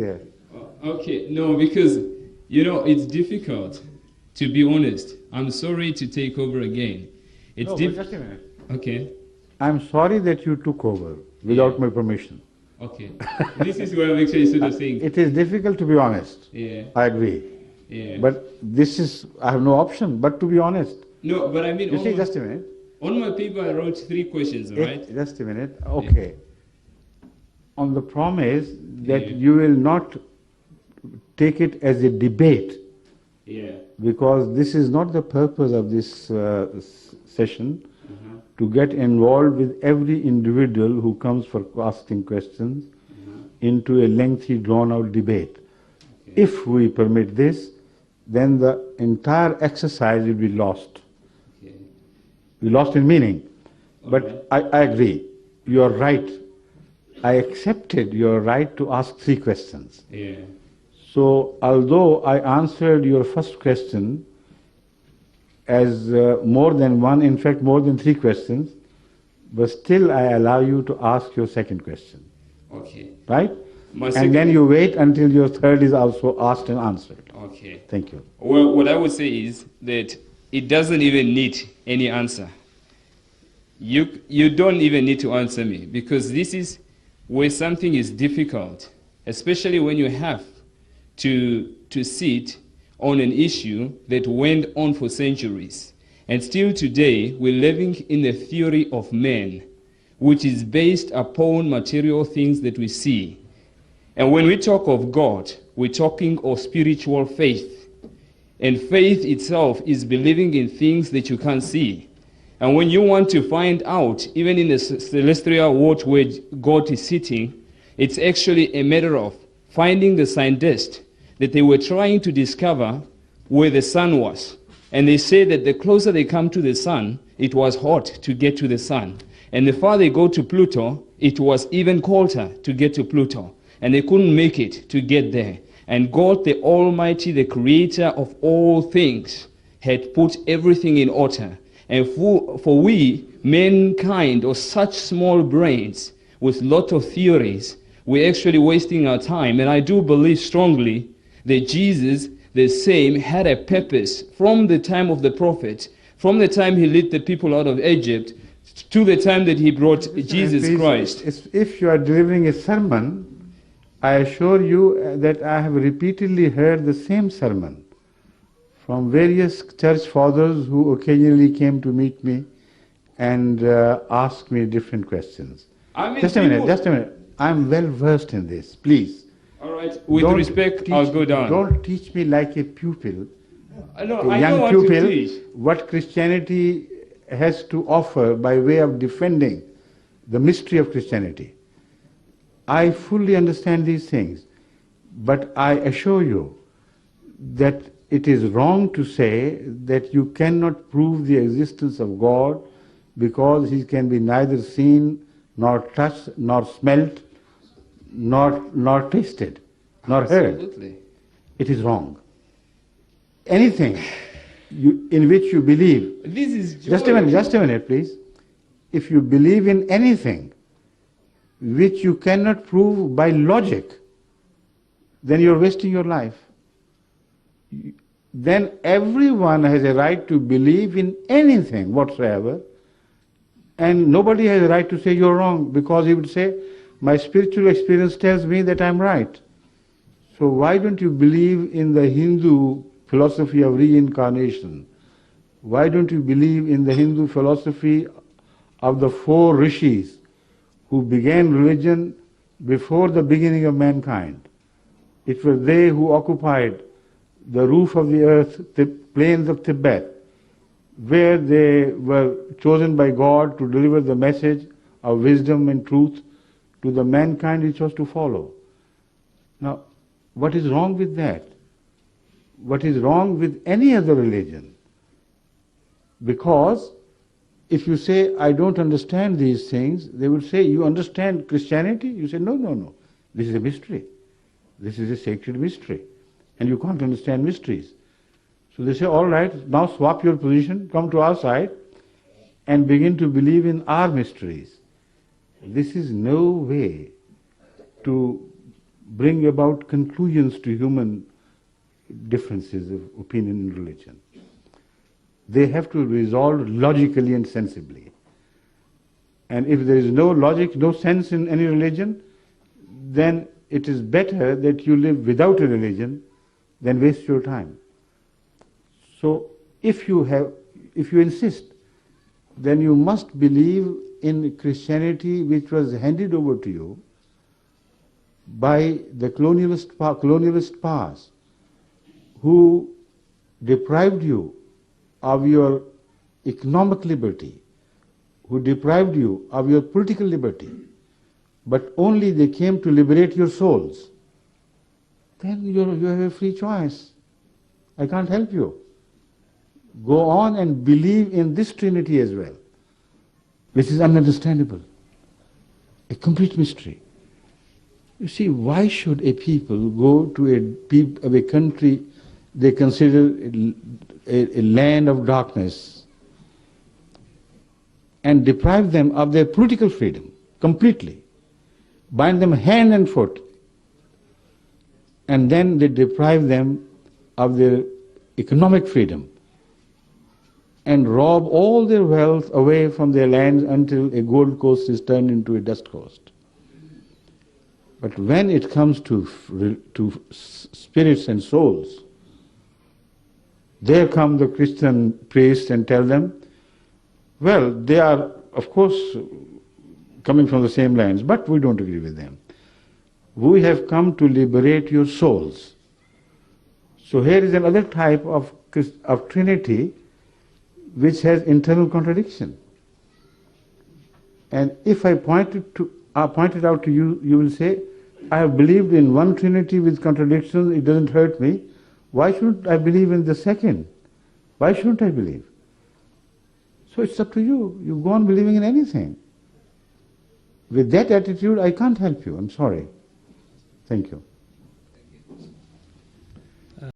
there. Okay, no, because, it's difficult, to be honest. I'm sorry to take over again. No, but just a minute. Okay, I'm sorry that you took over without my permission. okay. This is where I'm actually sort of saying, It is difficult to be honest. yeah, I agree. yeah. But I have no option but to be honest. No, but I mean, You see, just a minute. on my paper I wrote 3 questions, right? Just a minute. Okay. On the promise that Yeah. you will not take it as a debate, Yeah. because this is not the purpose of this session, to get involved with every individual who comes for asking questions into a lengthy, drawn-out debate. Okay. If we permit this, then the entire exercise will be lost. Okay. We lost in meaning. But Alright. I agree. You are right. I accepted your right to ask 3 questions. Yeah. So, although I answered your first question as more than one, in fact more than 3 questions, but still I allow you to ask your second question. Okay. Right? My And second- then you wait until your third is also asked and answered. Okay. Thank you. Well, what I would say is that it doesn't even need any answer. You don't even need to answer me, because this is where something is difficult, especially when you have to sit on an issue that went on for centuries. And still today, we're living in the theory of man, which is based upon material things that we see. And when we talk of God, we're talking of spiritual faith. And faith itself is believing in things that you can't see. And when you want to find out, even in the celestial world where God is sitting, it's actually a matter of finding the scientists that they were trying to discover where the sun was. And they say that the closer they come to the sun, it was hot to get to the sun. And the farther they go to Pluto, it was even colder to get to Pluto. And they couldn't make it to get there. And God, the Almighty, the creator of all things, had put everything in order. And for we, mankind, or such small brains with lot of theories, we're actually wasting our time. And I do believe strongly that Jesus, the same, had a purpose from the time of the prophet, from the time he led the people out of Egypt, to the time that he brought Jesus Please, Christ. If you are delivering a sermon, I assure you that I have repeatedly heard the same sermon from various church fathers who occasionally came to meet me and asked me different questions. Just a minute. I'm well versed in this, please. All right, with respect, I'll go down. Don't teach me like a pupil, No, a I young know what pupil, to teach. what Christianity has to offer by way of defending the mystery of Christianity. I fully understand these things, but I assure you that it is wrong to say that you cannot prove the existence of God because he can be neither seen, nor touched, nor smelt, nor tasted, nor heard. Absolutely. It is wrong. Anything in which you believe. This is Just a minute, please. If you believe in anything which you cannot prove by logic, then you're wasting your life. Then everyone has a right to believe in anything whatsoever, and nobody has a right to say you're wrong, because he would say, my spiritual experience tells me that I'm right. So why don't you believe in the Hindu philosophy of reincarnation? Why don't you believe in the Hindu philosophy of the 4 rishis who began religion before the beginning of mankind? It was they who occupied the roof of the earth, the plains of Tibet, where they were chosen by God to deliver the message of wisdom and truth to the mankind which was to follow. Now, what is wrong with that? What is wrong with any other religion? Because if you say, I don't understand these things, they will say, you understand Christianity? You say, no. This is a mystery. This is a sacred mystery. And you can't understand mysteries. So they say, all right, now swap your position, come to our side, and begin to believe in our mysteries. This is no way to bring about conclusions to human differences of opinion in religion. They have to be resolved logically and sensibly. And if there is no logic, no sense in any religion, then it is better that you live without a religion than waste your time. So if you insist, then you must believe in Christianity which was handed over to you by the colonialist powers who deprived you of your economic liberty, who deprived you of your political liberty, but only they came to liberate your souls. Then you have a free choice. I can't help you. Go on and believe in this Trinity as well, which is ununderstandable, a complete mystery. You see, why should a people go to a country they consider a land of darkness and deprive them of their political freedom completely, bind them hand and foot, and then they deprive them of their economic freedom and rob all their wealth away from their lands until a gold coast is turned into a dust coast. But when it comes to spirits and souls, there come the Christian priests and tell them, well, they are, of course, coming from the same lands, but we don't agree with them. We have come to liberate your souls. So here is another type of Trinity which has internal contradiction. And if I point it out to you, you will say, I have believed in one Trinity with contradictions, it doesn't hurt me. Why shouldn't I believe in the second? Why shouldn't I believe? So it's up to you. You go on believing in anything. With that attitude, I can't help you. I'm sorry. Thank you.